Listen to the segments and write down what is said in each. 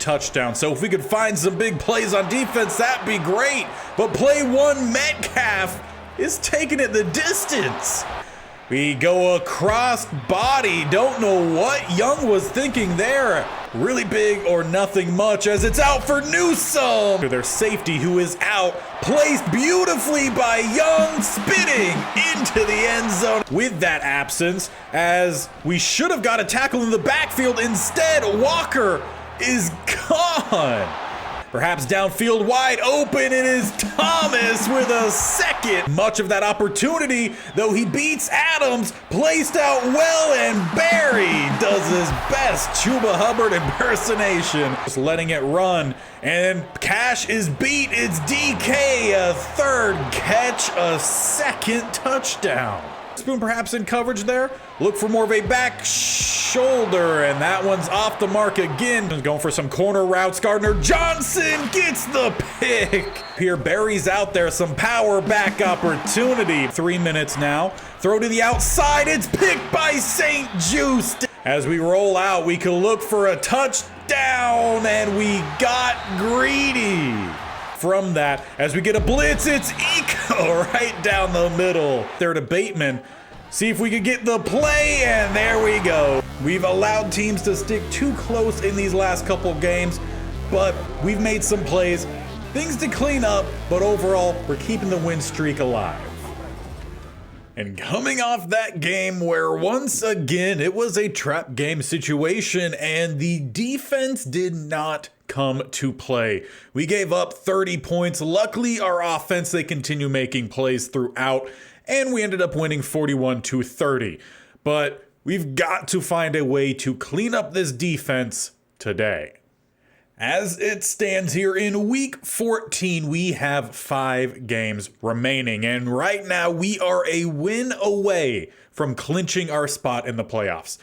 touchdown. So if we could find some big plays on defense, that'd be great. But play one, Metcalf is taking it the distance. We go across body. Don't know what Young was thinking there. Really big or nothing much as it's out for Newsome. Their safety, who is out, placed beautifully by Young, spinning into the end zone. With that absence, as we should have got a tackle in the backfield, instead Walker is gone. Perhaps downfield wide open, it is Thomas with a second. Much of that opportunity, though he beats Adams, placed out well, and Barry does his best Chuba Hubbard impersonation. Just letting it run, and Cash is beat. It's DK, a third catch, a second touchdown. Spoon perhaps in coverage there. Look for more of a back shoulder, and that one's off the mark again. Going for some corner routes. Gardner Johnson gets the pick. Here, Barry's out there. Some power back opportunity. 3 minutes now. Throw to the outside. It's picked by St. Just. As we roll out, we can look for a touchdown, and we got greedy. From that, as we get a blitz, it's Eco right down the middle. There to Bateman. See if we could get the play, and there we go. We've allowed teams to stick too close in these last couple games, but we've made some plays. Things to clean up, but overall, we're keeping the win streak alive. And coming off that game where once again it was a trap game situation and the defense did not come to play. We gave up 30 points. Luckily, our offense, they continue making plays throughout, and we ended up winning 41-30. But we've got to find a way to clean up this defense today. As it stands here in week 14, we have 5 games remaining, and right now we are a win away from clinching our spot in the playoffs.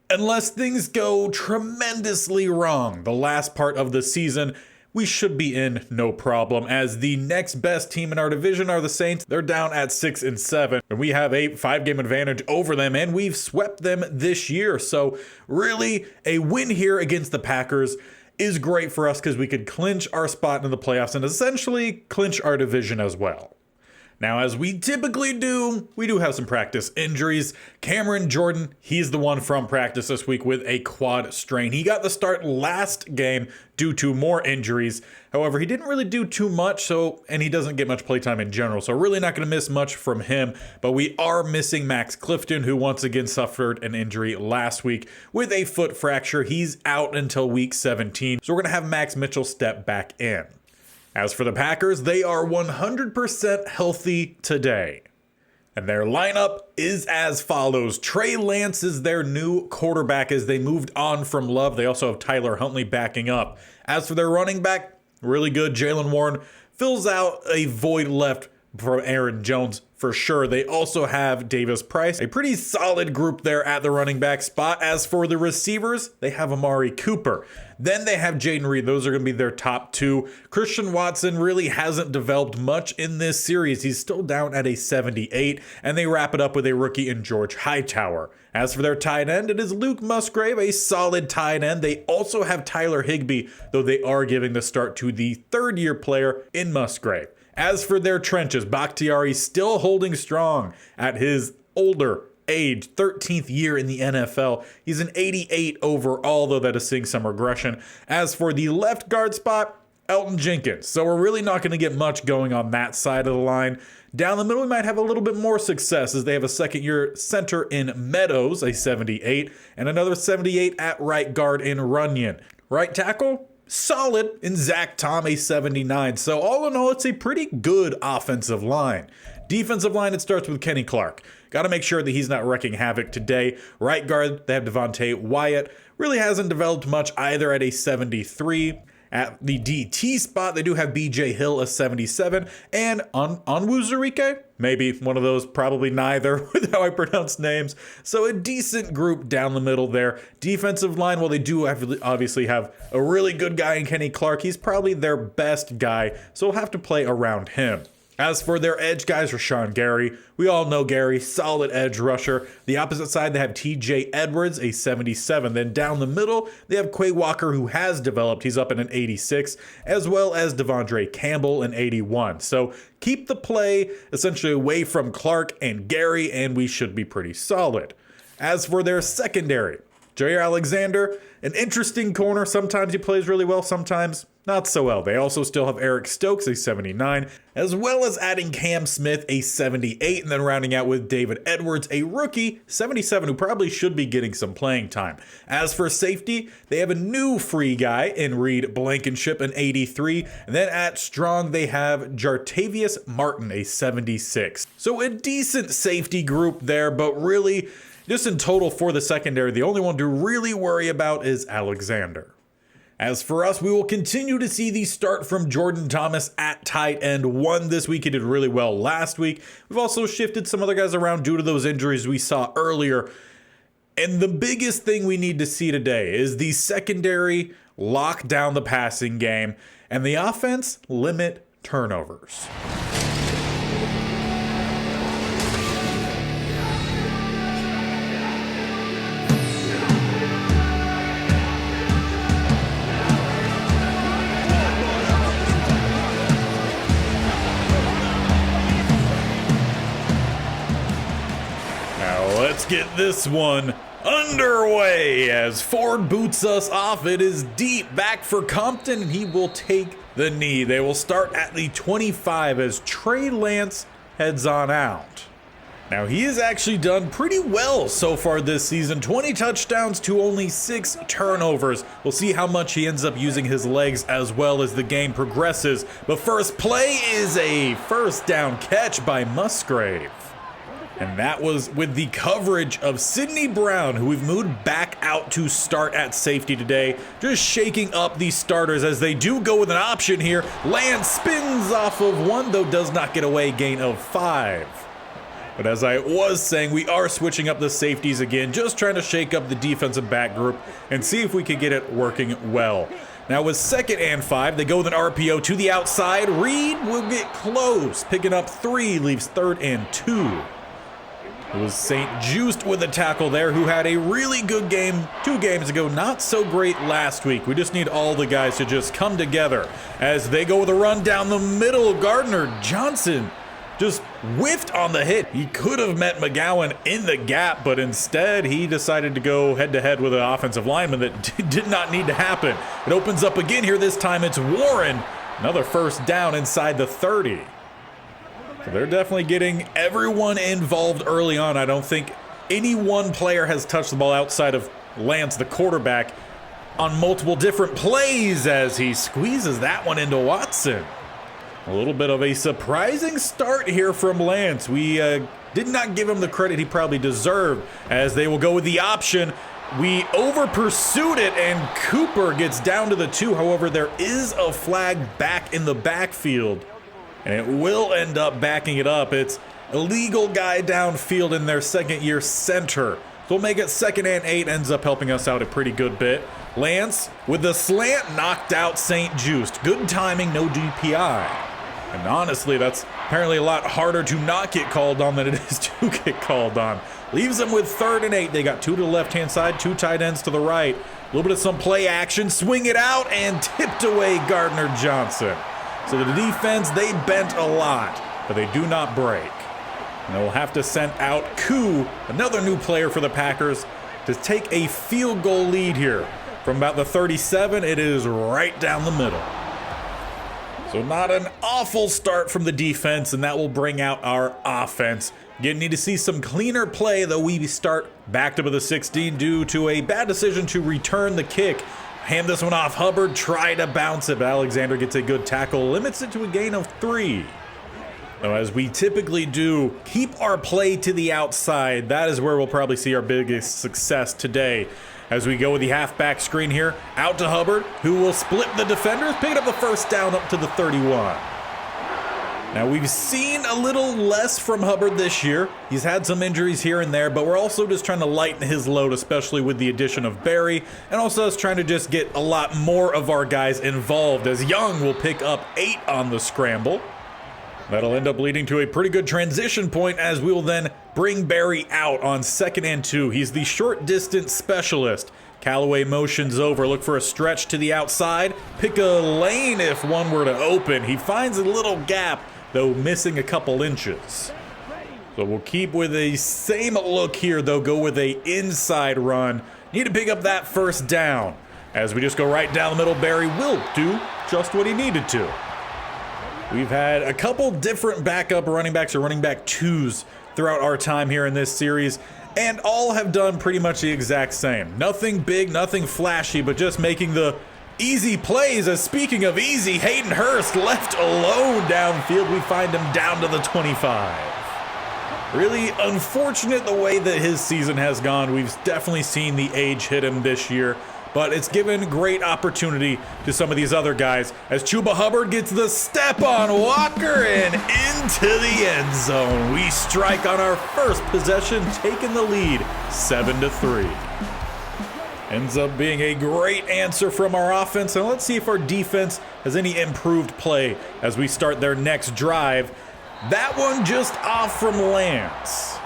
Unless things go tremendously wrong the last part of the season, we should be in no problem, as the next best team in our division are the Saints. They're down at 6-7, and we have a 5-game advantage over them, and we've swept them this year. So really, a win here against the Packers is great for us because we could clinch our spot in the playoffs and essentially clinch our division as well. Now, as we typically do, we do have some practice injuries. Cameron Jordan, he's the one from practice this week with a quad strain. He got the start last game due to more injuries. However, he didn't really do too much, and he doesn't get much playtime in general, so really not going to miss much from him. But we are missing Max Clifton, who once again suffered an injury last week with a foot fracture. He's out until week 17, so we're going to have Max Mitchell step back in. As for the Packers, they are 100% healthy today. And their lineup is as follows. Trey Lance is their new quarterback as they moved on from Love. They also have Tyler Huntley backing up. As for their running back, really good. Jaylen Warren fills out a void left from Aaron Jones for sure. They also have Davis Price, a pretty solid group there at the running back spot. As for the receivers, they have Amari Cooper. Then they have Jaden Reed. Those are going to be their top 2. Christian Watson really hasn't developed much in this series. He's still down at a 78, and they wrap it up with a rookie in George Hightower. As for their tight end, it is Luke Musgrave, a solid tight end. They also have Tyler Higbee, though they are giving the start to the third-year player in Musgrave. As for their trenches, Bakhtiari still holding strong at his older age, 13th year in the NFL. He's an 88 overall, though that is seeing some regression. As for the left guard spot, Elton Jenkins. So we're really not going to get much going on that side of the line. Down the middle, we might have a little bit more success as they have a second-year center in Meadows, a 78, and another 78 at right guard in Runyon. Right tackle? Solid in Zach Tom, a 79. So all in all, it's a pretty good offensive line. Defensive line, it starts with Kenny Clark. Got to make sure that he's not wrecking havoc today. Right guard, they have Devontae Wyatt. Really hasn't developed much either at a 73. At the DT spot, they do have BJ Hill, a 77. And on Onwuzurike, maybe one of those, probably neither with how I pronounce names. So a decent group down the middle there. Defensive line, well, they do obviously have a really good guy in Kenny Clark. He's probably their best guy, so we'll have to play around him. As for their edge guys, Rashawn Gary, we all know Gary, solid edge rusher. The opposite side, they have TJ Edwards, a 77. Then down the middle, they have Quay Walker, who has developed. He's up at an 86, as well as Devondre Campbell, an 81. So keep the play essentially away from Clark and Gary, and we should be pretty solid. As for their secondary, Jair Alexander, an interesting corner. Sometimes he plays really well, sometimes not so well. They also still have Eric Stokes, a 79, as well as adding Cam Smith, a 78, and then rounding out with David Edwards, a rookie, 77, who probably should be getting some playing time. As for safety, they have a new free guy in Reed Blankenship, an 83, and then at strong, they have Jartavius Martin, a 76. So a decent safety group there, but really, just in total for the secondary, the only one to really worry about is Alexander. As for us, we will continue to see the start from Jordan Thomas at tight end 1 this week. He did really well last week. We've also shifted some other guys around due to those injuries we saw earlier. And the biggest thing we need to see today is the secondary lock down the passing game and the offense limit turnovers. Let's get this one underway as Ford boots us off. It is deep back for Compton, and he will take the knee. They will start at the 25 as Trey Lance heads on out. Now, he has actually done pretty well so far this season. 20 touchdowns to only 6 turnovers. We'll see how much he ends up using his legs as well as the game progresses. But first play is a first down catch by Musgrave. And that was with the coverage of Sidney Brown, who we've moved back out to start at safety today. Just shaking up the starters as they do go with an option here. Lance spins off of 1, though does not get away, gain of 5. But as I was saying, we are switching up the safeties again, just trying to shake up the defensive back group and see if we could get it working well. Now with 2nd and 5, they go with an RPO to the outside. Reed will get close, picking up 3, leaves 3rd and 2. It was St. Just with a tackle there, who had a really good game 2 games ago, not so great last week. We just need all the guys to just come together as they go with a run down the middle. Gardner Johnson just whiffed on the hit. He could have met McGowan in the gap, but instead he decided to go head-to-head with an offensive lineman that did not need to happen. It opens up again here. This time it's Warren. Another first down inside the 30. So they're definitely getting everyone involved early on. I don't think any one player has touched the ball outside of Lance, the quarterback, on multiple different plays as he squeezes that one into Watson. A little bit of a surprising start here from Lance. We did not give him the credit he probably deserved, as they will go with the option. We over-pursued it, and Cooper gets down to the 2. However, there is a flag back in the backfield, and it will end up backing it up. It's illegal guy downfield in their second-year center. So we'll make it 2nd and 8, ends up helping us out a pretty good bit. Lance with the slant knocked out St. Just. Good timing, no DPI. And honestly, that's apparently a lot harder to not get called on than it is to get called on. Leaves them with 3rd and 8. They got 2 to the left-hand side, 2 tight ends to the right. A little bit of some play action, swing it out, and tipped away Gardner Johnson. So the defense, they bent a lot, but they do not break. And they'll have to send out Koo, another new player for the Packers, to take a field goal lead here. From about the 37, it is right down the middle. So not an awful start from the defense, and that will bring out our offense. Again, need to see some cleaner play, though we start backed up at the 16 due to a bad decision to return the kick. Hand this one off. Hubbard try to bounce it, but Alexander gets a good tackle, limits it to a gain of 3. Now, as we typically do, keep our play to the outside. That is where we'll probably see our biggest success today. As we go with the halfback screen here, out to Hubbard, who will split the defenders, picking up the first down up to the 31. Now, we've seen a little less from Hubbard this year. He's had some injuries here and there, but we're also just trying to lighten his load, especially with the addition of Barry, and also us trying to just get a lot more of our guys involved, as Young will pick up 8 on the scramble. That'll end up leading to a pretty good transition point as we will then bring Barry out on 2nd and 2. He's the short distance specialist. Callaway motions over, look for a stretch to the outside, pick a lane if one were to open. He finds a little gap, though missing a couple inches. So we'll keep with the same look here, though, go with a inside run. Need to pick up that first down. As we just go right down the middle, Barry will do just what he needed to. We've had a couple different backup running backs or running back twos throughout our time here in this series, and all have done pretty much the exact same. Nothing big, nothing flashy, but just making the easy plays. As speaking of easy, Hayden Hurst left alone downfield. We find him down to the 25. Really unfortunate the way that his season has gone. We've definitely seen the age hit him this year, but it's given great opportunity to some of these other guys as Chuba Hubbard gets the step on Walker and into the end zone. We strike on our first possession, taking the lead 7-3. Ends up being a great answer from our offense. And let's see if our defense has any improved play as we start their next drive. That one just off from Lance.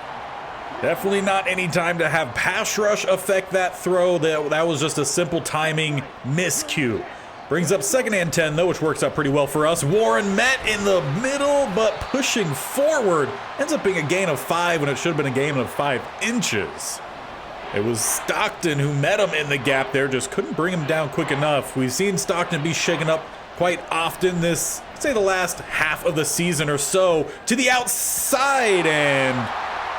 Definitely not any time to have pass rush affect that throw. That was just a simple timing miscue. Brings up 2nd and 10 though, which works out pretty well for us. Warren met in the middle, but pushing forward. Ends up being a gain of 5 when it should have been a gain of 5 inches. It was Stockton who met him in the gap there, just couldn't bring him down quick enough. We've seen Stockton be shaken up quite often this, say, the last half of the season or so, to the outside, and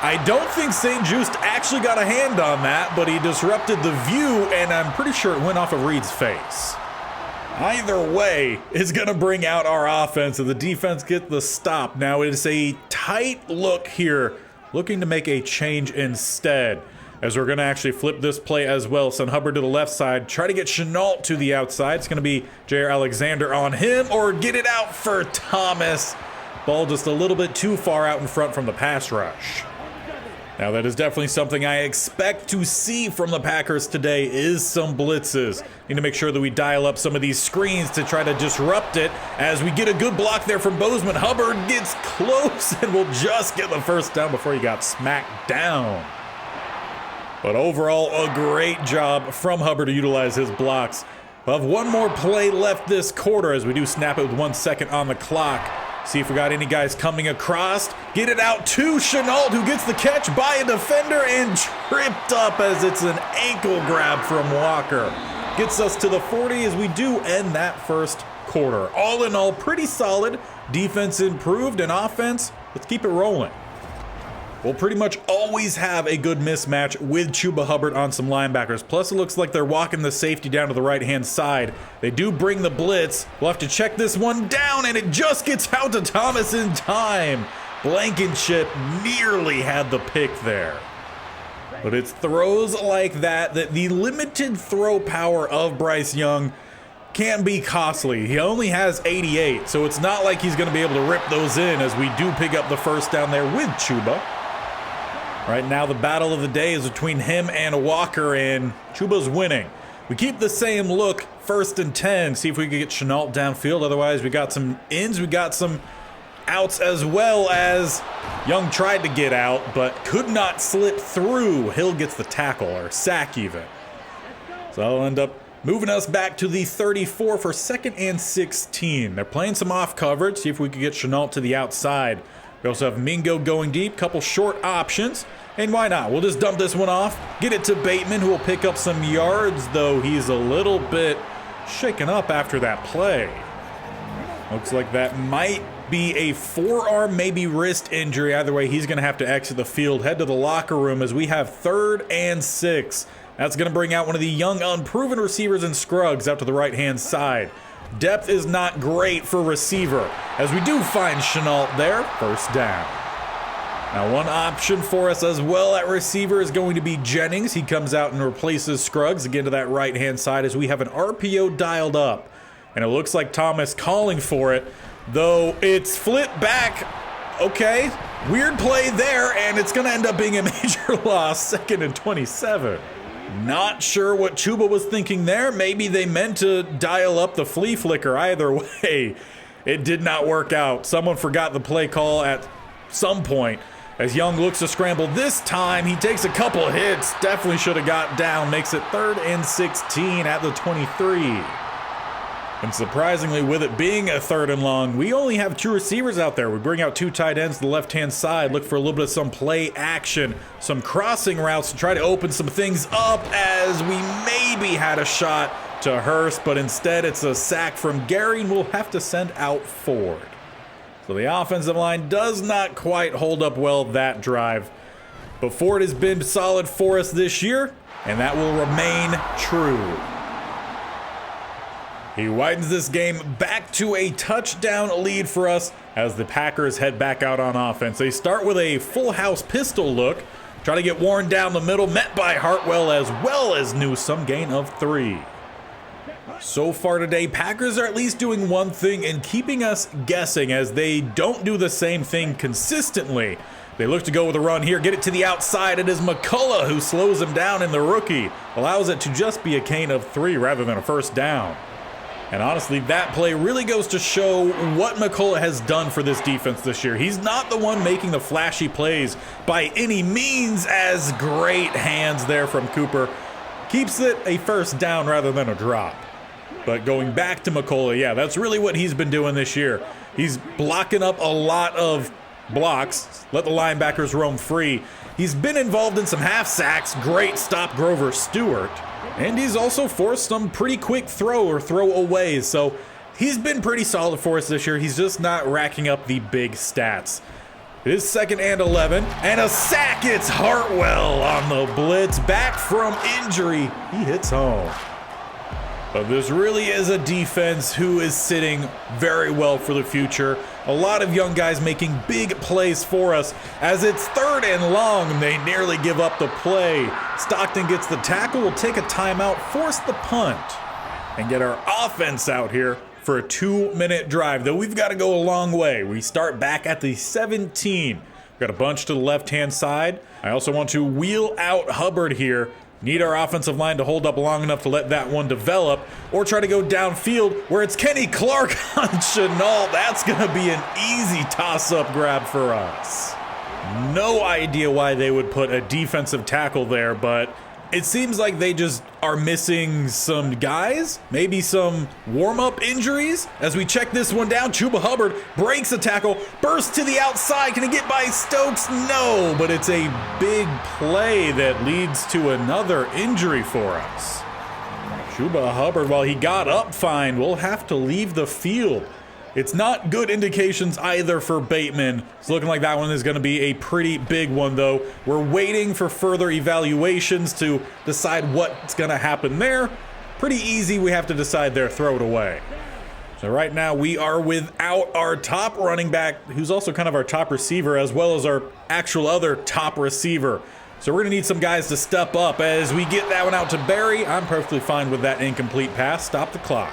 I don't think St. Just actually got a hand on that, but he disrupted the view, and I'm pretty sure it went off of Reed's face. Either way, it's going to bring out our offense, and the defense get the stop. Now it is a tight look here, looking to make a change instead, as we're going to actually flip this play as well. Send Hubbard to the left side. Try to get Chenault to the outside. It's going to be J.R. Alexander on him, or get it out for Thomas. Ball just a little bit too far out in front from the pass rush. Now that is definitely something I expect to see from the Packers today, is some blitzes. Need to make sure that we dial up some of these screens to try to disrupt it. As we get a good block there from Bozeman, Hubbard gets close and will just get the first down before he got smacked down. But overall, a great job from Hubbard to utilize his blocks. We'll have one more play left this quarter as we do snap it with 1 second on the clock. See if we got any guys coming across. Get it out to Chenault, who gets the catch by a defender and tripped up as it's an ankle grab from Walker. Gets us to the 40 as we do end that first quarter. All in all, pretty solid. Defense improved and offense, let's keep it rolling. We'll pretty much always have a good mismatch with Chuba Hubbard on some linebackers. Plus, it looks like they're walking the safety down to the right-hand side. They do bring the blitz. We'll have to check this one down, and it just gets out to Thomas in time. Blankenship nearly had the pick there. But it's throws like that the limited throw power of Bryce Young can be costly. He only has 88, so it's not like he's going to be able to rip those in as we do pick up the first down there with Chuba. Right now, the battle of the day is between him and Walker, and Chuba's winning. We keep the same look, 1st and 10. See if we can get Chenault downfield. Otherwise, we got some ins, we got some outs as well, as Young tried to get out, but could not slip through. Hill gets the tackle, or sack even. So that'll end up moving us back to the 34 for 2nd and 16. They're playing some off coverage. See if we can get Chenault to the outside. We also have Mingo going deep, couple short options, and why not? We'll just dump this one off, get it to Bateman, who will pick up some yards, though he's a little bit shaken up after that play. Looks like that might be a forearm, maybe wrist injury. Either way, he's going to have to exit the field, head to the locker room as we have 3rd and 6. That's going to bring out one of the young, unproven receivers in Scruggs out to the right-hand side. Depth is not great for receiver, as we do find Chenault there, 1st down. Now, one option for us as well at receiver is going to be Jennings. He comes out and replaces Scruggs again to that right-hand side as we have an RPO dialed up. And it looks like Thomas calling for it, though it's flipped back. Okay, weird play there, and it's going to end up being a major loss, 2nd and 27. Not sure what Chuba was thinking there. Maybe they meant to dial up the flea flicker. Either way, It did not work out. Someone forgot the play call at some point. As Young looks to scramble this time, he takes a couple hits. Definitely should have got down. Makes it 3rd and 16 at the 23. And surprisingly, with it being a 3rd and long, we only have 2 receivers out there. We bring out 2 tight ends to the left-hand side, look for a little bit of some play action, some crossing routes to try to open some things up, as we maybe had a shot to Hurst, but instead it's a sack from Gary, and we'll have to send out Ford. So the offensive line does not quite hold up well that drive, but Ford has been solid for us this year, and that will remain true. He widens this game back to a touchdown lead for us as the Packers head back out on offense. They start with a full house pistol look, try to get Warren down the middle, met by Hartwell as well as Newsome, gain of 3. So far today, Packers are at least doing one thing and keeping us guessing, as they don't do the same thing consistently. They look to go with a run here, get it to the outside. It is McCullough who slows him down, and the rookie allows it to just be a gain of 3 rather than a first down. And honestly, that play really goes to show what McCullough has done for this defense this year. He's not the one making the flashy plays by any means, as great hands there from Cooper keeps it a first down rather than a drop. But going back to McCullough, yeah, that's really what he's been doing this year. He's blocking up a lot of blocks, let the linebackers roam free. He's been involved in some half sacks, great stop Grover Stewart. And he's also forced some pretty quick throwaways, so he's been pretty solid for us this year. He's just not racking up the big stats. It is 2nd and 11, and a sack. It's Hartwell on the blitz, back from injury. He hits home. But this really is a defense who is sitting very well for the future. A lot of young guys making big plays for us. As it's 3rd and long, they nearly give up the play. Stockton gets the tackle, will take a timeout, force the punt, and get our offense out here for a 2-minute drive. Though we've got to go a long way. We start back at the 17. We've got a bunch to the left-hand side. I also want to wheel out Hubbard here. Need our offensive line to hold up long enough to let that one develop, or try to go downfield where it's Kenny Clark on Chenault. That's going to be an easy toss-up grab for us. No idea why they would put a defensive tackle there, but it seems like they just are missing some guys, maybe some warm-up injuries. As we check this one down, Chuba Hubbard breaks a tackle, bursts to the outside. Can he get by Stokes? No, but it's a big play that leads to another injury for us. Chuba Hubbard, while he got up fine, will have to leave the field. It's not good indications either for Bateman. It's looking like that one is going to be a pretty big one, though. We're waiting for further evaluations to decide what's going to happen there. Pretty easy. We have to decide there, throw it away. So right now we are without our top running back, who's also kind of our top receiver, as well as our actual other top receiver. So we're going to need some guys to step up. As we get that one out to Barry, I'm perfectly fine with that incomplete pass. Stop the clock.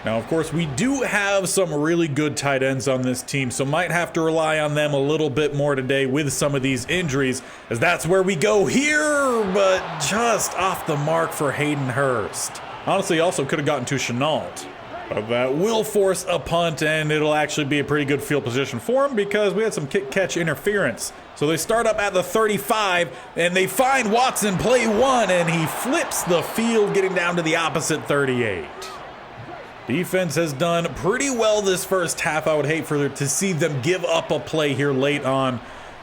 Now, of course, we do have some really good tight ends on this team, so might have to rely on them a little bit more today with some of these injuries, as that's where we go here, but just off the mark for Hayden Hurst. Honestly, also could have gotten to Chenault, but that will force a punt, and it'll actually be a pretty good field position for him because we had some kick-catch interference. So they start up at the 35, and they find Watson, play 1, and he flips the field, getting down to the opposite 38. Defense has done pretty well this first half. I would hate to see them give up a play here late on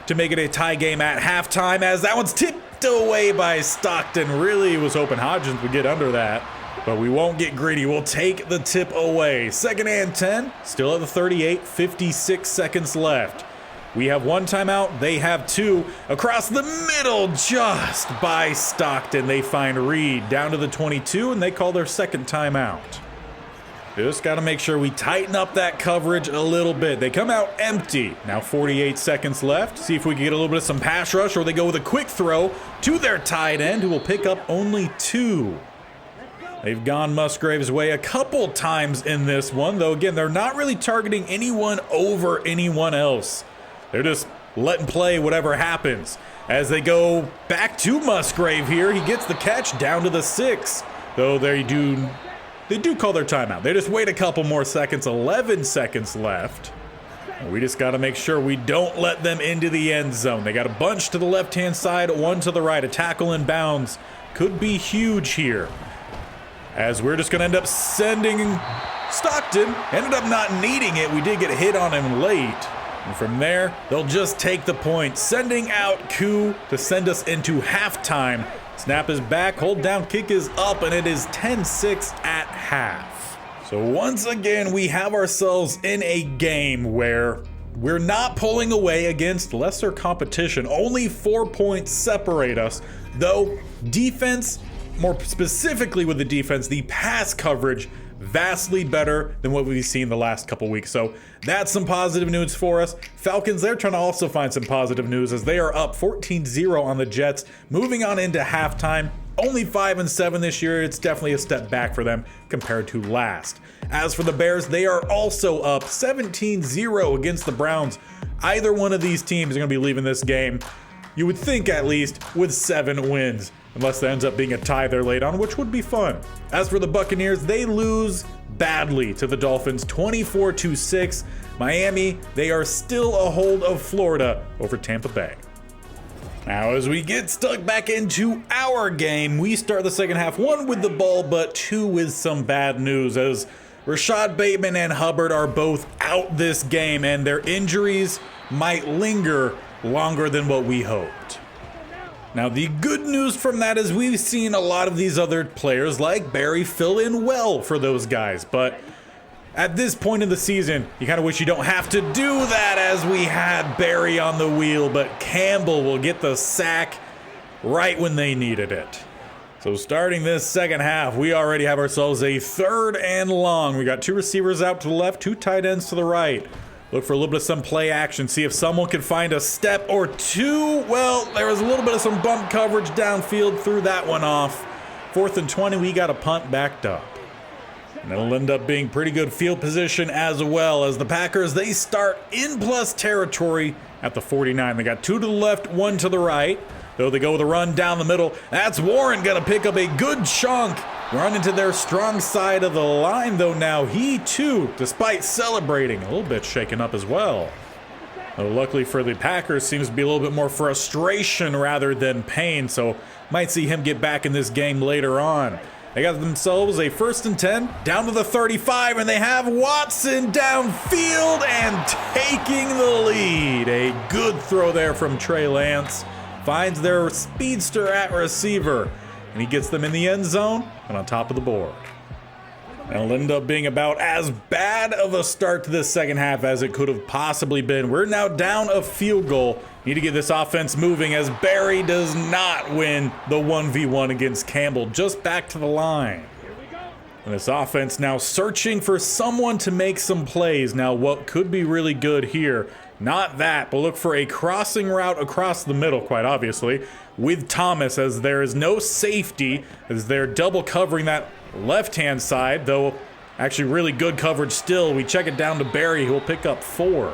to make it a tie game at halftime, as that one's tipped away by Stockton. Really was hoping Hodgins would get under that, but we won't get greedy. We'll take the tip away. 2nd and 10, still at the 38, 56 seconds left. We have 1 timeout, they have 2. Across the middle, just by Stockton, they find Reed down to the 22, and they call their 2nd timeout. Just got to make sure we tighten up that coverage a little bit. They come out empty. Now 48 seconds left. See if we can get a little bit of some pass rush, or they go with a quick throw to their tight end, who will pick up only 2. They've gone Musgrave's way a couple times in this one, though again, they're not really targeting anyone over anyone else. They're just letting play whatever happens. As they go back to Musgrave here, he gets the catch down to the 6. Though they do they do call their timeout. They just wait a couple more seconds, 11 seconds left. We just got to make sure we don't let them into the end zone. They got a bunch to the left-hand side, one to the right. A tackle in bounds could be huge here, as we're just going to end up sending Stockton. Ended up not needing it. We did get a hit on him late. And from there, they'll just take the point, sending out Koo to send us into halftime. Snap is back, hold down, kick is up, and it is 10-6 at half. So once again, we have ourselves in a game where we're not pulling away against lesser competition. Only 4 points separate us, though defense, more specifically with the defense, the pass coverage, vastly better than what we've seen the last couple weeks. So that's some positive news for us. Falcons, they're trying to also find some positive news as they are up 14-0 on the Jets, moving on into halftime. Only 5-7 this year. It's definitely a step back for them compared to last. As for the Bears, they are also up 17-0 against the Browns. Either one of these teams are going to be leaving this game, you would think at least, with 7 wins. Unless there ends up being a tie there late on, which would be fun. As for the Buccaneers, they lose badly to the Dolphins, 24-6. Miami, they are still a hold of Florida over Tampa Bay. Now, as we get stuck back into our game, we start the second half, 1 with the ball, but 2 with some bad news, as Rashad Bateman and Hubbard are both out this game, and their injuries might linger longer than what we hoped. Now, the good news from that is we've seen a lot of these other players like Barry fill in well for those guys, but at this point in the season, you kind of wish you don't have to do that, as we had Barry on the wheel, but Campbell will get the sack right when they needed it. So starting this second half, we already have ourselves a 3rd and long. We got 2 receivers out to the left, 2 tight ends to the right. Look for a little bit of some play action, see if someone can find a step or 2. Well, there was a little bit of some bump coverage downfield, threw that one off. 4th and 20, we got a punt backed up. And it'll end up being pretty good field position as well, as the Packers, they start in plus territory at the 49. They got 2 to the left, 1 to the right. Though they go with a run down the middle. That's Warren gonna pick up a good chunk. Run into their strong side of the line, though now he too, despite celebrating, a little bit shaken up as well. Luckily for the Packers, seems to be a little bit more frustration rather than pain, so might see him get back in this game later on. They got themselves a 1st and 10, down to the 35, and they have Watson downfield and taking the lead. A good throw there from Trey Lance. Finds their speedster at receiver, and he gets them in the end zone and on top of the board. And it'll end up being about as bad of a start to this second half as it could have possibly been. We're now down a field goal. Need to get this offense moving, as Barry does not win the 1v1 against Campbell. Just back to the line. And this offense now searching for someone to make some plays. Now, what could be really good here, not that, but look for a crossing route across the middle, quite obviously, with Thomas, as there is no safety, as they're double covering that left-hand side, though actually really good coverage still. We check it down to Barry, who will pick up 4.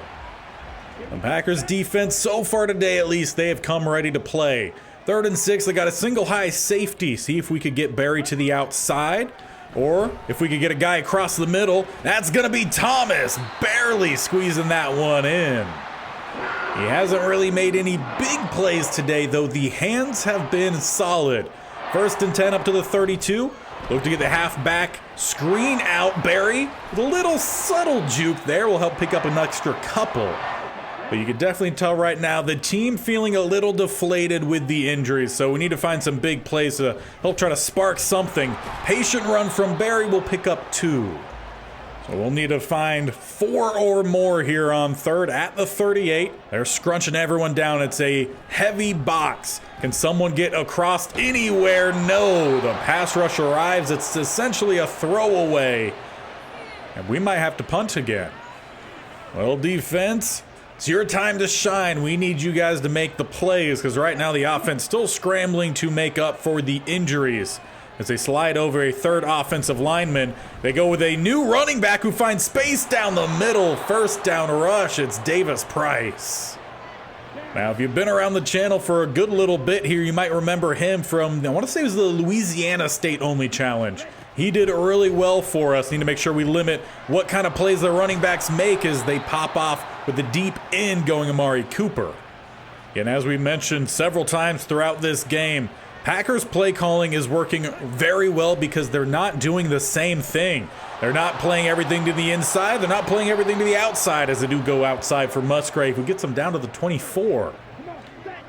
The Packers defense, so far today at least, they have come ready to play. 3rd and 6, they got a single high safety. See if we could get Barry to the outside, or if we could get a guy across the middle. That's gonna be Thomas, barely squeezing that one in. He hasn't really made any big plays today, though the hands have been solid. 1st and 10 up to the 32. Look to get the halfback screen out. Barry with a little subtle juke there will help pick up an extra couple. But you can definitely tell right now the team feeling a little deflated with the injuries, so we need to find some big plays to help try to spark something. Patient run from Barry will pick up 2. So we'll need to find 4 or more here on 3rd at the 38. They're scrunching everyone down. It's a heavy box. Can someone get across anywhere? No. The pass rush arrives. It's essentially a throwaway. And we might have to punt again. Well, defense, it's your time to shine. We need you guys to make the plays, because right now the offense still scrambling to make up for the injuries. As they slide over a 3rd offensive lineman, they go with a new running back who finds space down the middle. 1st down rush, it's Davis Price. Now, if you've been around the channel for a good little bit here, you might remember him from, I want to say it was the Louisiana State Only Challenge. He did really well for us. Need to make sure we limit what kind of plays the running backs make as they pop off with the deep end going Amari Cooper. And as we mentioned several times throughout this game, Packers play calling is working very well because they're not doing the same thing. They're not playing everything to the inside. They're not playing everything to the outside as they do go outside for Musgrave, who gets them down to the 24.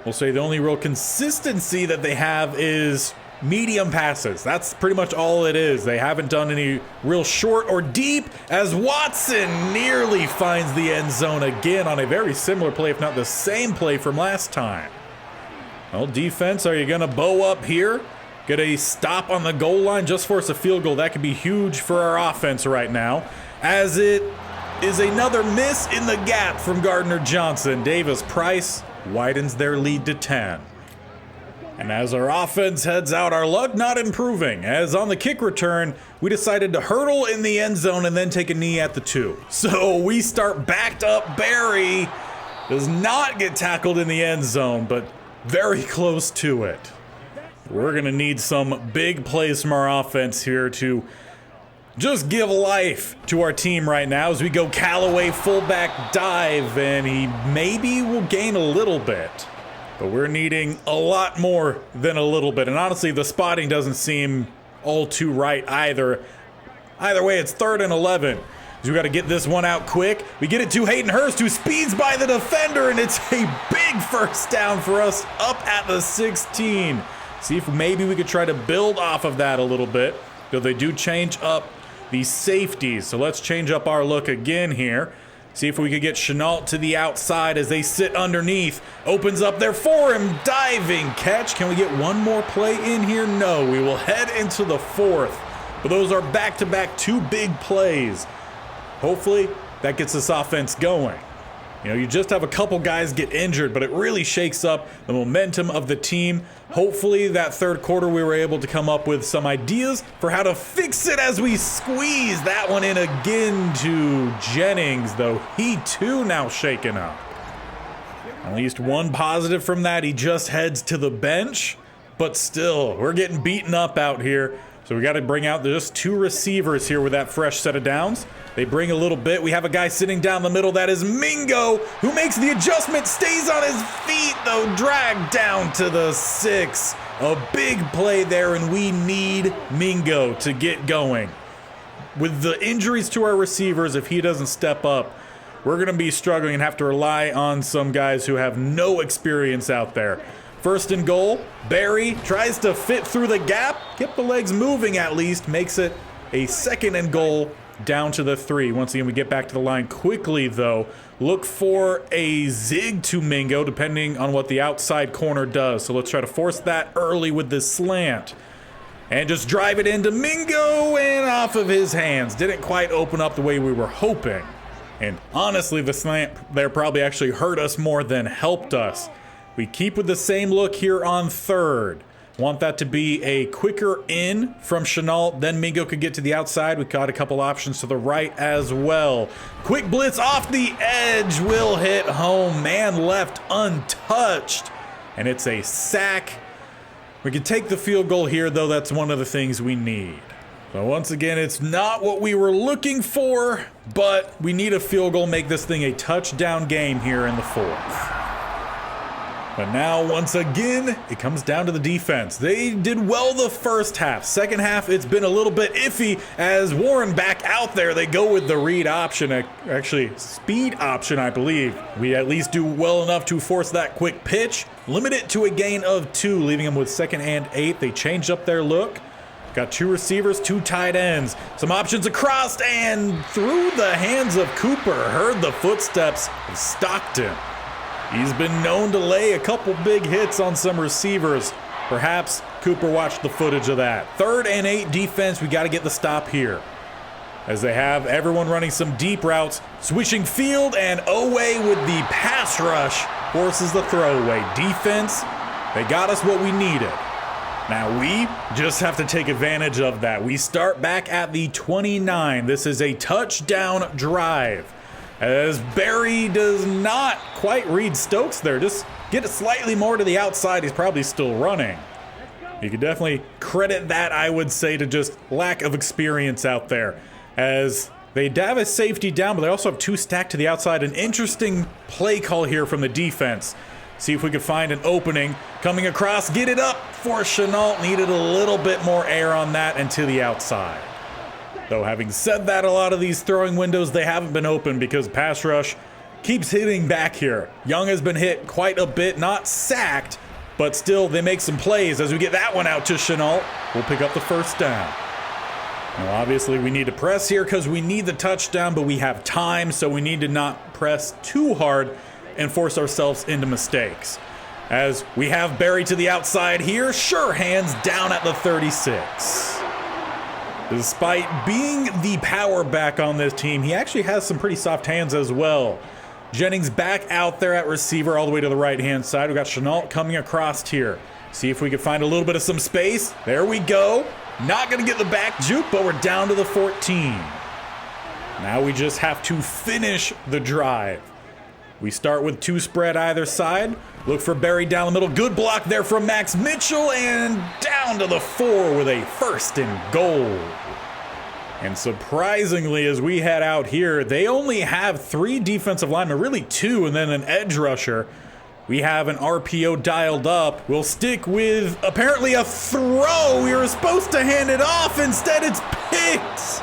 We'll say the only real consistency that they have is medium passes. That's pretty much all it is. They haven't done any real short or deep as Watson nearly finds the end zone again on a very similar play, if not the same play from last time. Well, defense, are you going to bow up here? Get a stop on the goal line, just force a field goal. That could be huge for our offense right now, as it is another miss in the gap from Gardner Johnson. Davis Price widens their lead to 10. And as our offense heads out, our luck not improving, as on the kick return, we decided to hurdle in the end zone and then take a knee at the 2. So we start backed up. Barry does not get tackled in the end zone, but very close to it. We're going to need some big plays from our offense here to just give life to our team right now as we go Callaway fullback dive, and he maybe will gain a little bit. But we're needing a lot more than a little bit. And honestly, the spotting doesn't seem all too right either. Either way, it's 3rd and 11. So we got to get this one out quick. We get it to Hayden Hurst, who speeds by the defender, and it's a big first down for us up at the 16. See if maybe we could try to build off of that a little bit. Though they do change up the safeties. So let's change up our look again here. See if we could get Chenault to the outside as they sit underneath. Opens up there for him. Diving catch. Can we get one more play in here? No. We will head into the 4th. But those are back-to-back 2 big plays. Hopefully that gets this offense going. You know, you just have a couple guys get injured, but it really shakes up the momentum of the team. Hopefully that 3rd quarter we were able to come up with some ideas for how to fix it as we squeeze that one in again to Jennings, though he too now shaken up. At least one positive from that, he just heads to the bench, but still, we're getting beaten up out here. So we got to bring out just 2 receivers here with that fresh set of downs. They bring a little bit. We have a guy sitting down the middle. That is Mingo, who makes the adjustment, stays on his feet, though, dragged down to the 6. A big play there, and we need Mingo to get going. With the injuries to our receivers, if he doesn't step up, we're going to be struggling and have to rely on some guys who have no experience out there. 1st and goal. Barry tries to fit through the gap, get the legs moving at least, makes it a 2nd and goal down to the 3. Once again, we get back to the line quickly, though. Look for a zig to Mingo, depending on what the outside corner does. So let's try to force that early with this slant. And just drive it into Mingo and off of his hands. Didn't quite open up the way we were hoping. And honestly, the slant there probably actually hurt us more than helped us. We keep with the same look here on 3rd. Want that to be a quicker in from Chenault. Then Mingo could get to the outside. We've got a couple options to the right as well. Quick blitz off the edge will hit home. Man left untouched. And it's a sack. We can take the field goal here, though. That's one of the things we need. So once again, it's not what we were looking for, but we need a field goal, make this thing a touchdown game here in the 4th. But now, once again, it comes down to the defense. They did well the first half. Second half, it's been a little bit iffy as Warren back out there. They go with the read option, actually speed option, I believe. We at least do well enough to force that quick pitch. Limit it to a gain of 2, leaving them with 2nd and 8. They changed up their look. Got 2 receivers, 2 tight ends. Some options across and through the hands of Cooper. Heard the footsteps of Stockton. He's been known to lay a couple big hits on some receivers. Perhaps Cooper watched the footage of that. 3rd and 8 defense, we got to get the stop here. As they have everyone running some deep routes, switching field, and away with the pass rush forces the throwaway. Defense, they got us what we needed. Now we just have to take advantage of that. We start back at the 29. This is a touchdown drive. As Barry does not quite read Stokes there. Just get it slightly more to the outside. He's probably still running. You could definitely credit that, I would say, to just lack of experience out there, as they have a safety down, but they also have 2 stacked to the outside. An interesting play call here from the defense. See if we can find an opening. Coming across, get it up for Chenault. Needed a little bit more air on that and to the outside. Though having said that, a lot of these throwing windows, they haven't been open because pass rush keeps hitting back here. Young has been hit quite a bit, not sacked, but still they make some plays. As we get that one out to Chenault, we'll pick up the first down. Now obviously we need to press here because we need the touchdown, but we have time, so we need to not press too hard and force ourselves into mistakes. As we have Barry to the outside here, sure hands down at the 36. Despite being the power back on this team, he actually has some pretty soft hands as well. Jennings back out there at receiver all the way to the right-hand side. We've got Chenault coming across here. See if we can find a little bit of some space. There we go. Not going to get the back juke, but we're down to the 14. Now we just have to finish the drive. We start with 2 spread either side. Look for Barry down the middle. Good block there from Max Mitchell, and down to the 4 with a 1st and goal. And surprisingly, as we head out here, they only have 3 defensive linemen, really 2, and then an edge rusher. We have an RPO dialed up. We'll stick with apparently a throw. We were supposed to hand it off. Instead, it's picked.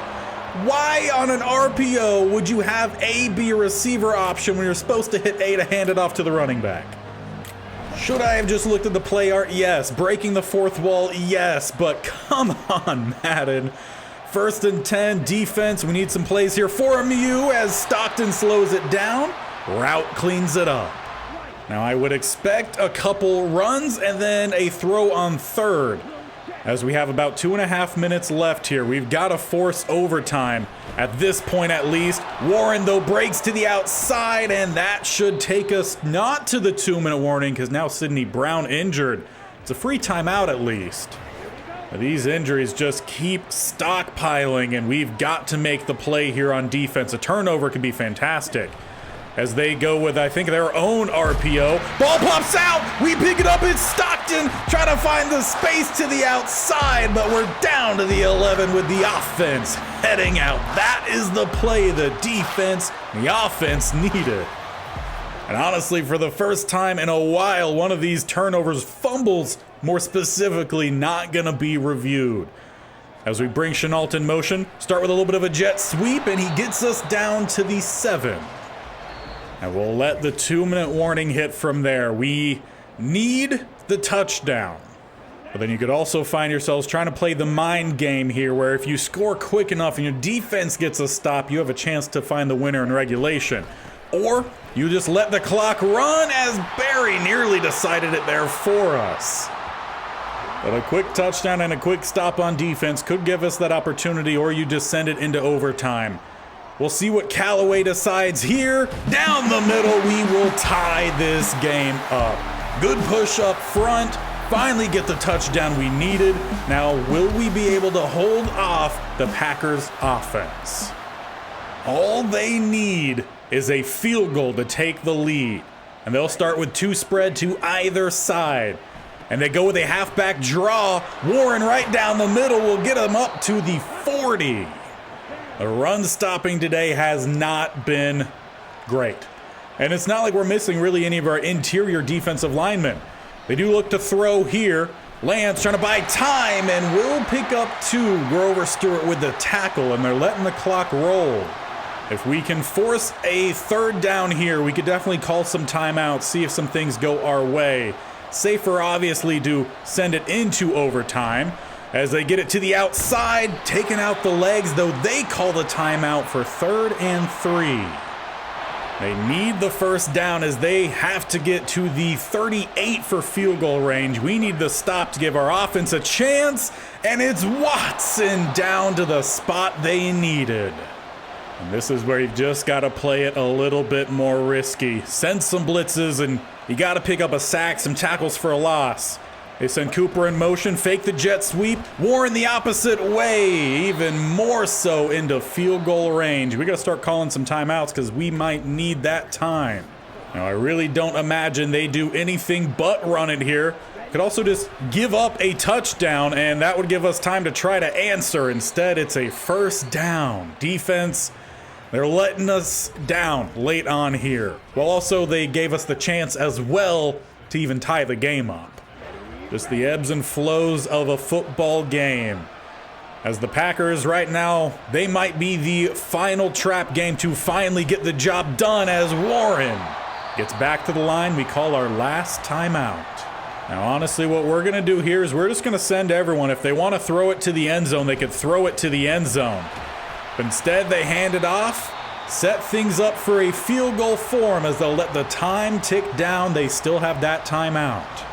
Why on an RPO would you have A be a receiver option when you're supposed to hit A to hand it off to the running back? Should I have just looked at the play art? Yes. Breaking the 4th wall? Yes. But come on, Madden. 1st and 10, defense. We need some plays here for MU as Stockton slows it down. Route cleans it up. Now I would expect a couple runs and then a throw on 3rd. As we have about 2.5 minutes left here, we've got to force overtime at this point at least. Warren, though, breaks to the outside, and that should take us not to the 2-minute warning because now Sidney Brown injured. It's a free timeout at least. These injuries just keep stockpiling, and we've got to make the play here on defense. A turnover could be fantastic. As they go with, I think, their own RPO. Ball pops out. We pick it up. It's Stockton trying to find the space to the outside, but we're down to the 11 with the offense heading out. That is the play the defense, the offense needed. And honestly, for the first time in a while, one of these turnovers, fumbles more specifically, not going to be reviewed. As we bring Chenault in motion, start with a little bit of a jet sweep, and he gets us down to the 7. And we'll let the 2-minute warning hit from there. We need the touchdown. But then you could also find yourselves trying to play the mind game here, where if you score quick enough and your defense gets a stop, you have a chance to find the winner in regulation. Or you just let the clock run, as Barry nearly decided it there for us. But a quick touchdown and a quick stop on defense could give us that opportunity, or you just send it into overtime. We'll see what Callaway decides here. Down the middle, we will tie this game up. Good push up front. Finally get the touchdown we needed. Now, will we be able to hold off the Packers offense? All they need is a field goal to take the lead. And they'll start with 2 spread to either side. And they go with a halfback draw. Warren right down the middle will get them up to the 40. The run stopping today has not been great. And it's not like we're missing really any of our interior defensive linemen. They do look to throw here. Lance trying to buy time, and will pick up 2. Grover Stewart with the tackle, and they're letting the clock roll. If we can force a 3rd down here, we could definitely call some timeouts, see if some things go our way. Safer, obviously, to send it into overtime. As they get it to the outside, taking out the legs, though they call the timeout for 3rd and 3. They need the 1st down as they have to get to the 38 for field goal range. We need the stop to give our offense a chance, and it's Watson down to the spot they needed. And this is where you've just got to play it a little bit more risky. Send some blitzes, and you got to pick up a sack, some tackles for a loss. They send Cooper in motion, fake the jet sweep, Warren the opposite way, even more so into field goal range. We got to start calling some timeouts because we might need that time. Now, I really don't imagine they do anything but run it here. Could also just give up a touchdown, and that would give us time to try to answer. Instead, it's a first down. Defense, they're letting us down late on here. Well, also, they gave us the chance as well to even tie the game up. Just the ebbs and flows of a football game. As the Packers right now, they might be the final trap game to finally get the job done as Warren gets back to the line. We call our last timeout. Now, honestly, what we're going to do here is we're just going to send everyone. If they want to throw it to the end zone, they could throw it to the end zone. But instead, they hand it off, set things up for a field goal form as they'll let the time tick down. They still have that timeout.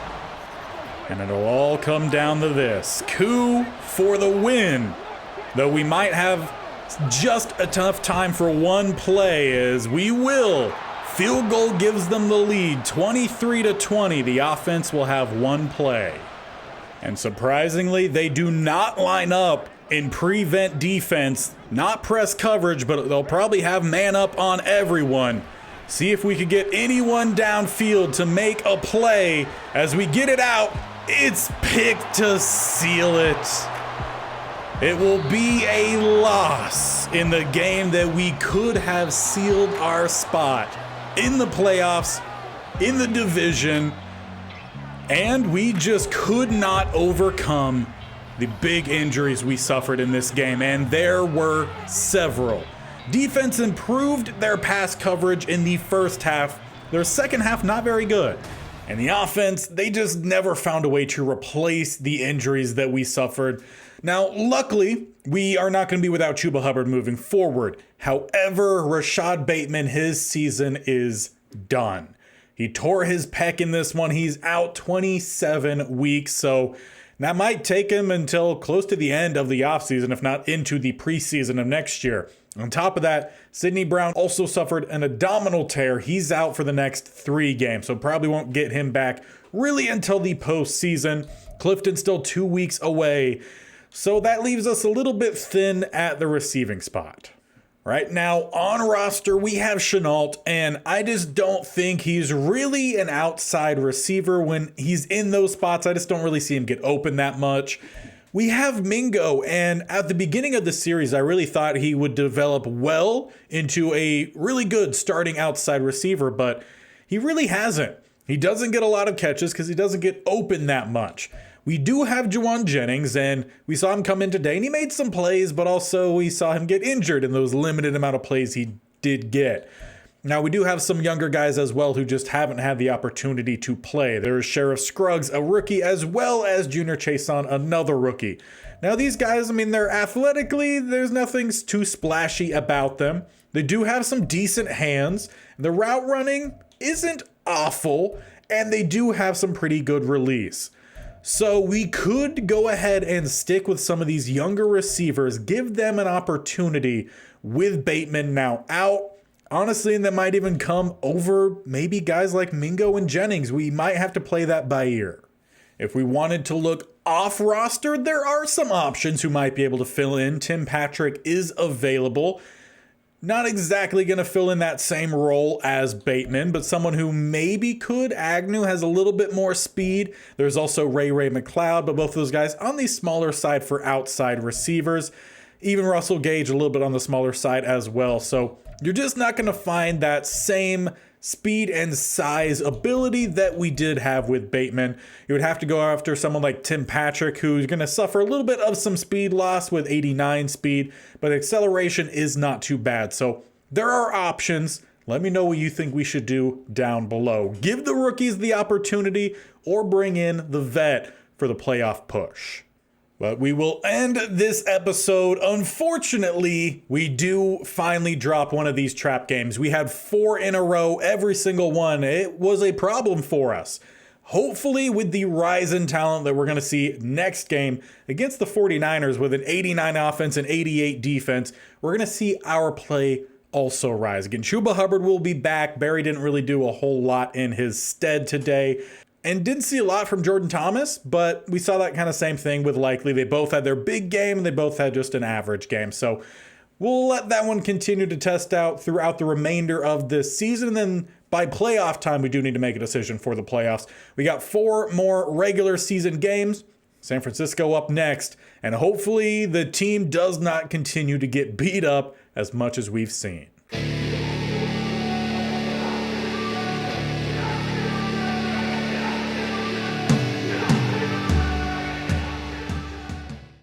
And it'll all come down to this. Coup for the win. Though we might have just a tough time for one play as we will. Field goal gives them the lead, 23-20. The offense will have one play. And surprisingly, they do not line up in prevent defense, not press coverage, but they'll probably have man up on everyone. See if we could get anyone downfield to make a play. As we get it out, it's picked to seal it. It will be a loss in the game that we could have sealed our spot in the playoffs, in the division, and we just could not overcome the big injuries we suffered in this game, and there were several. Defense improved their pass coverage in the first half. Their second half, not very good. And the offense, they just never found a way to replace the injuries that we suffered. Now, luckily, we are not going to be without Chuba Hubbard moving forward. However, Rashad Bateman, his season is done. He tore his pec in this one. He's out 27 weeks, so that might take him until close to the end of the offseason, if not into the preseason of next year. On top of that, Sidney Brown also suffered an abdominal tear. He's out for the next 3 games, so probably won't get him back really until the postseason. Clifton's still 2 weeks away. So that leaves us a little bit thin at the receiving spot. Right now on roster, we have Chenault, and I just don't think he's really an outside receiver when he's in those spots. I just don't really see him get open that much. We have Mingo, and at the beginning of the series, I really thought he would develop well into a really good starting outside receiver, but he really hasn't. He doesn't get a lot of catches because he doesn't get open that much. We do have Juwan Jennings, and we saw him come in today, and he made some plays, but also we saw him get injured in those limited amount of plays he did get. Now, we do have some younger guys as well who just haven't had the opportunity to play. There's Sheriff Scruggs, a rookie, as well as Junior Chason, another rookie. Now, these guys, I mean, they're athletically, there's nothing too splashy about them. They do have some decent hands. The route running isn't awful, and they do have some pretty good release. So we could go ahead and stick with some of these younger receivers, give them an opportunity with Bateman now out. Honestly, and that might even come over maybe guys like Mingo and Jennings. We might have to play that by ear. If we wanted to look off roster, there are some options who might be able to fill in. Tim Patrick is available. Not exactly going to fill in that same role as Bateman, but someone who maybe could. Agnew has a little bit more speed. There's also Ray McLeod, but both of those guys on the smaller side for outside receivers. Even Russell Gage a little bit on the smaller side as well. So you're just not going to find that same speed and size ability that we did have with Bateman. You would have to go after someone like Tim Patrick, who's going to suffer a little bit of some speed loss with 89 speed, but acceleration is not too bad. So there are options. Let me know what you think we should do down below. Give the rookies the opportunity or bring in the vet for the playoff push. But we will end this episode. Unfortunately, we do finally drop one of these trap games. We had 4 in a row, every single one. It was a problem for us. Hopefully, with the rise in talent that we're going to see next game against the 49ers with an 89 offense and 88 defense, we're going to see our play also rise. Again, Chuba Hubbard will be back. Barry didn't really do a whole lot in his stead today. And didn't see a lot from Jordan Thomas, but we saw that kind of same thing with Likely. They both had their big game, and they both had just an average game. So we'll let that one continue to test out throughout the remainder of this season. And then by playoff time, we do need to make a decision for the playoffs. We got 4 more regular season games. San Francisco up next. And hopefully the team does not continue to get beat up as much as we've seen.